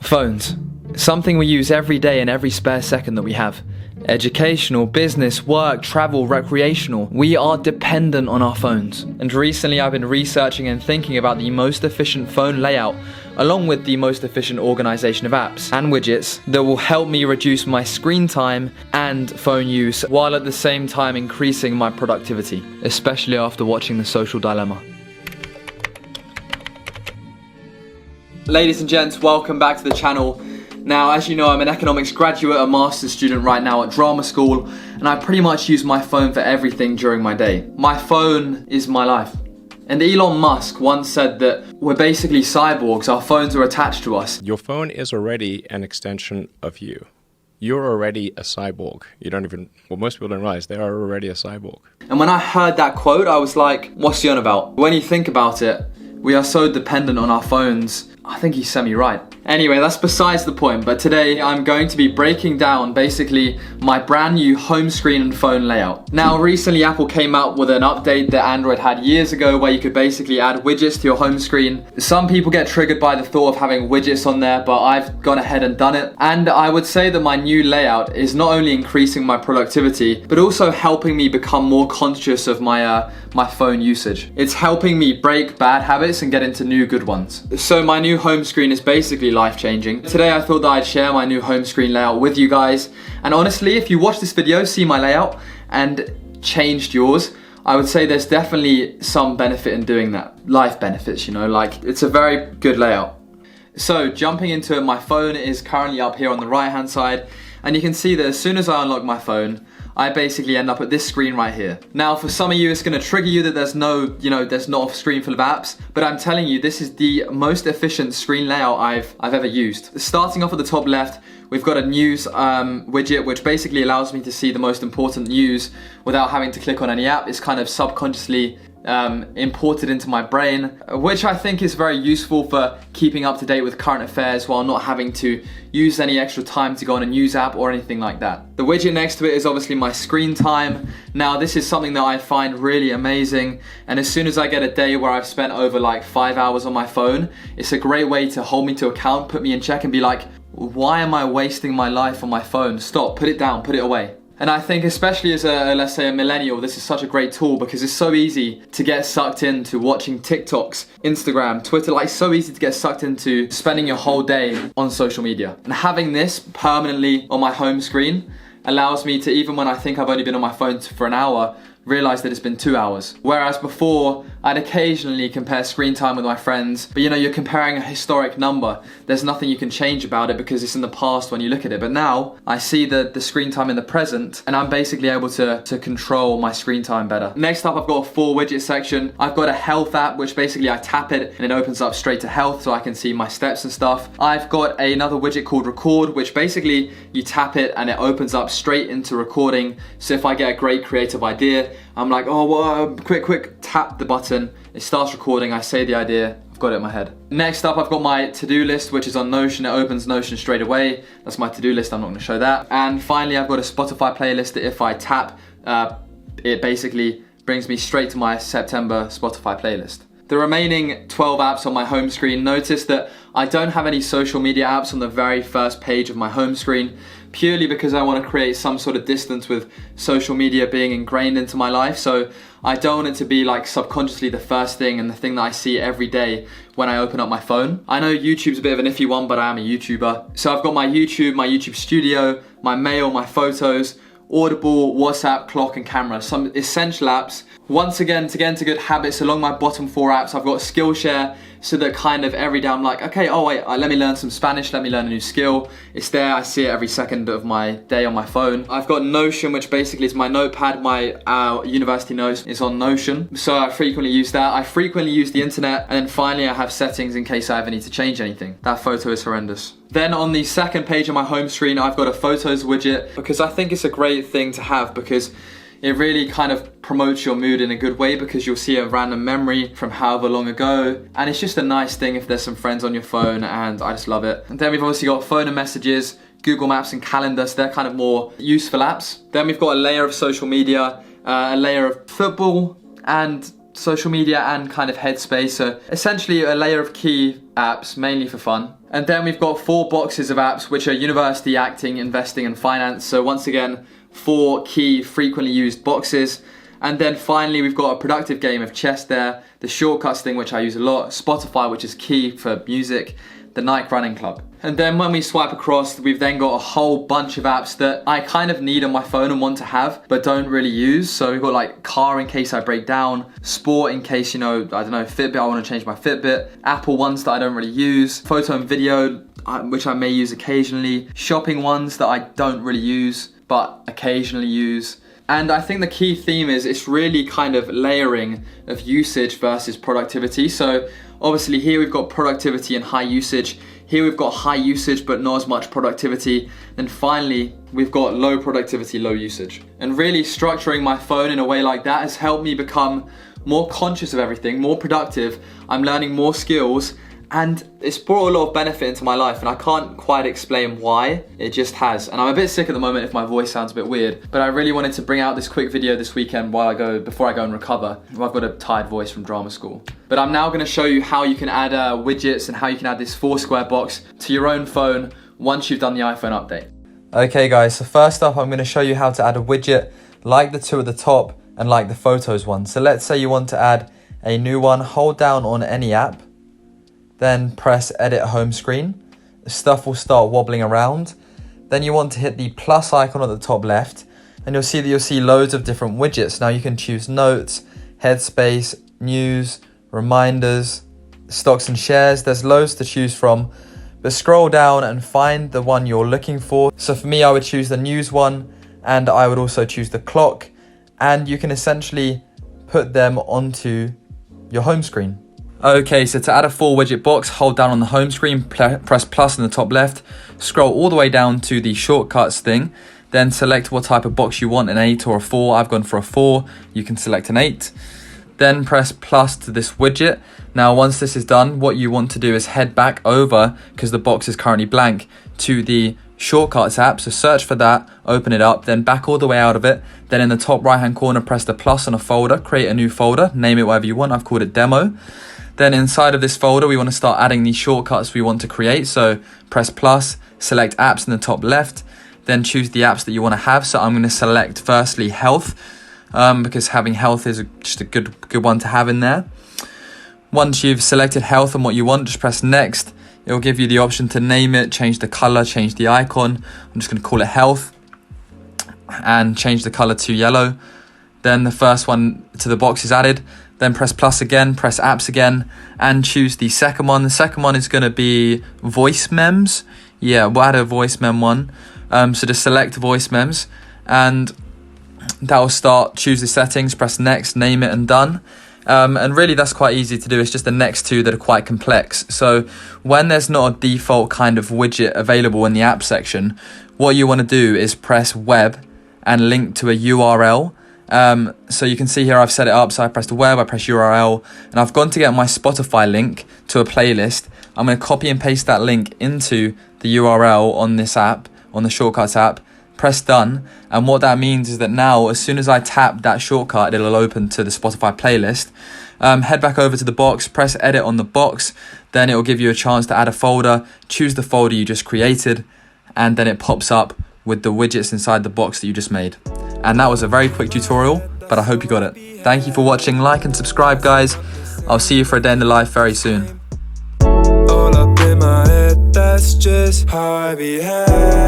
Phones. Something we use every day and every spare second that we have. Educational, business, work, travel, recreational. We are dependent on our phones. And recently I've been researching and thinking about the most efficient phone layout, along with the most efficient organization of apps and widgets that will help me reduce my screen time and phone use, while at the same time increasing my productivity, especially after watching The Social Dilemma. Ladies and gents, welcome back to the channel. Now, as you know, I'm an economics graduate, a master's student right now at drama school, and I pretty much use my phone for everything during my day. My phone is my life. And Elon Musk once said that we're basically cyborgs, our phones are attached to us. Your phone is already an extension of you. You're already a cyborg. Most people don't realize they are already a cyborg. And when I heard that quote, I was like, what's he on about? When you think about it, we are so dependent on our phones. I think he's semi-right. Anyway, that's besides the point, but today I'm going to be breaking down basically my brand new home screen and phone layout. Now, recently Apple came out with an update that Android had years ago where you could basically add widgets to your home screen. Some people get triggered by the thought of having widgets on there, but I've gone ahead and done it. And I would say that my new layout is not only increasing my productivity, but also helping me become more conscious of my phone usage. It's helping me break bad habits and get into new good ones. So my new home screen is basically life-changing. Today I thought that I'd share my new home screen layout with you guys. And honestly, if you watch this video, see my layout, and changed yours, I would say there's definitely some benefit in doing that. Life benefits, like it's a very good layout. So jumping into it, my phone is currently up here on the right-hand side. And you can see that as soon as I unlock my phone, I basically end up at this screen right here. Now, for some of you, it's going to trigger you that there's not a screen full of apps, but I'm telling you, this is the most efficient screen layout I've ever used. Starting off at the top left, we've got a news widget, which basically allows me to see the most important news without having to click on any app. It's kind of subconsciously imported into my brain, which I think is very useful for keeping up to date with current affairs while not having to use any extra time to go on a news app or anything like that. The widget next to it is obviously my screen time. Now, this is something that I find really amazing, and as soon as I get a day where I've spent over like 5 hours on my phone, it's a great way to hold me to account, put me in check and be like, why am I wasting my life on my phone? Stop, put it down, put it away. And I think especially as let's say a millennial, this is such a great tool because it's so easy to get sucked into watching TikToks, Instagram, Twitter, like so easy to get sucked into spending your whole day on social media. And having this permanently on my home screen allows me to, even when I think I've only been on my phone for an hour, realize that it's been 2 hours. Whereas before, I'd occasionally compare screen time with my friends, but you're comparing a historic number. There's nothing you can change about it because it's in the past when you look at it. But now, I see the screen time in the present, and I'm basically able to control my screen time better. Next up, I've got a full widget section. I've got a health app, which basically I tap it and it opens up straight to health so I can see my steps and stuff. I've got another widget called record, which basically you tap it and it opens up straight into recording. So if I get a great creative idea, I'm like, quick, tap the button, it starts recording, I say the idea, I've got it in my head. Next up, I've got my to-do list, which is on Notion. It opens Notion straight away. That's my to-do list, I'm not gonna show that. And finally, I've got a Spotify playlist that if I tap, it basically brings me straight to my September Spotify playlist. The remaining 12 apps on my home screen, notice that I don't have any social media apps on the very first page of my home screen, purely because I want to create some sort of distance with social media being ingrained into my life. So I don't want it to be like subconsciously the first thing and the thing that I see every day when I open up my phone. I know YouTube's a bit of an iffy one, but I am a YouTuber. So I've got my YouTube Studio, my mail, my photos, Audible, WhatsApp, clock and camera, some essential apps. Once again, to get into good habits, along my bottom 4 apps, I've got Skillshare, so that kind of every day I'm like, okay, let me learn some Spanish, let me learn a new skill. It's there, I see it every second of my day on my phone. I've got Notion, which basically is my notepad. My university notes is on Notion, so I frequently use that. I frequently use the internet, and then finally I have settings in case I ever need to change anything. That photo is horrendous. Then on the second page of my home screen, I've got a photos widget, because I think it's a great thing to have, because it really kind of promotes your mood in a good way, because you'll see a random memory from however long ago, and it's just a nice thing if there's some friends on your phone, and I just love it. And then we've obviously got phone and messages, Google Maps and calendar, so they're kind of more useful apps. Then we've got a layer of social media, a layer of football and social media and kind of headspace, so essentially a layer of key apps, mainly for fun. And then we've got 4 boxes of apps, which are university, acting, investing, and finance. So once again, 4 key frequently used boxes. And then finally, we've got a productive game of chess there, the shortcuts thing, which I use a lot, Spotify, which is key for music, the Nike Running Club. And then when we swipe across, we've then got a whole bunch of apps that I kind of need on my phone and want to have, but don't really use. So we've got like car in case I break down, sport in case, Fitbit, I want to change my Fitbit, Apple ones that I don't really use, photo and video, which I may use occasionally, shopping ones that I don't really use, but occasionally use. And I think the key theme is it's really kind of layering of usage versus productivity. So obviously here we've got productivity and high usage. Here we've got high usage but not as much productivity. Then finally, we've got low productivity, low usage. And really structuring my phone in a way like that has helped me become more conscious of everything, more productive. I'm learning more skills, and it's brought a lot of benefit into my life, and I can't quite explain why, it just has. And I'm a bit sick at the moment if my voice sounds a bit weird, but I really wanted to bring out this quick video this weekend before I go and recover. I've got a tired voice from drama school. But I'm now gonna show you how you can add widgets and how you can add this 4-square box to your own phone once you've done the iPhone update. Okay guys, so first up I'm gonna show you how to add a widget like the 2 at the top and like the photos one. So let's say you want to add a new one, hold down on any app, then press edit home screen. The stuff will start wobbling around. Then you want to hit the plus icon at the top left, and you'll see loads of different widgets. Now you can choose notes, headspace, news, reminders, stocks and shares. There's loads to choose from, but scroll down and find the one you're looking for. So for me, I would choose the news one, and I would also choose the clock, and you can essentially put them onto your home screen. Okay, so to add a 4-widget box, hold down on the home screen, press plus in the top left, scroll all the way down to the shortcuts thing, then select what type of box you want, an 8 or a 4. I've gone for a 4, you can select an 8. Then press plus to this widget. Now once this is done, what you want to do is head back over, because the box is currently blank, to the shortcuts app. So search for that, open it up, then back all the way out of it. Then in the top right hand corner, press the plus on a folder, create a new folder, name it whatever you want. I've called it demo. Then inside of this folder, we want to start adding the shortcuts we want to create. So press plus, select apps in the top left, then choose the apps that you want to have. So I'm going to select firstly health, because having health is just a good one to have in there. Once you've selected health and what you want, just press next. It will give you the option to name it, change the color, change the icon. I'm just going to call it health and change the color to yellow. Then the first one to the box is added. Then press plus again, press apps again, and choose the second one. The second one is going to be voice mems. Yeah, we'll add a voice mem one. So just select voice mems, and that will start, choose the settings, press next, name it, and done. And really that's quite easy to do. It's just the next 2 that are quite complex. So when there's not a default kind of widget available in the app section, what you want to do is press web and link to a URL. So you can see here I've set it up. So I press the web, I press URL, and I've gone to get my Spotify link to a playlist. I'm going to copy and paste that link into the URL on this app, on the shortcuts app, press done. And what that means is that now, as soon as I tap that shortcut, it'll open to the Spotify playlist. Head back over to the box, press edit on the box, then it will give you a chance to add a folder, choose the folder you just created, and then it pops up with the widgets inside the box that you just made. And that was a very quick tutorial, but I hope you got it. Thank you for watching, like and subscribe guys. I'll see you for a day in the life very soon. All up in my head, that's just how I behave.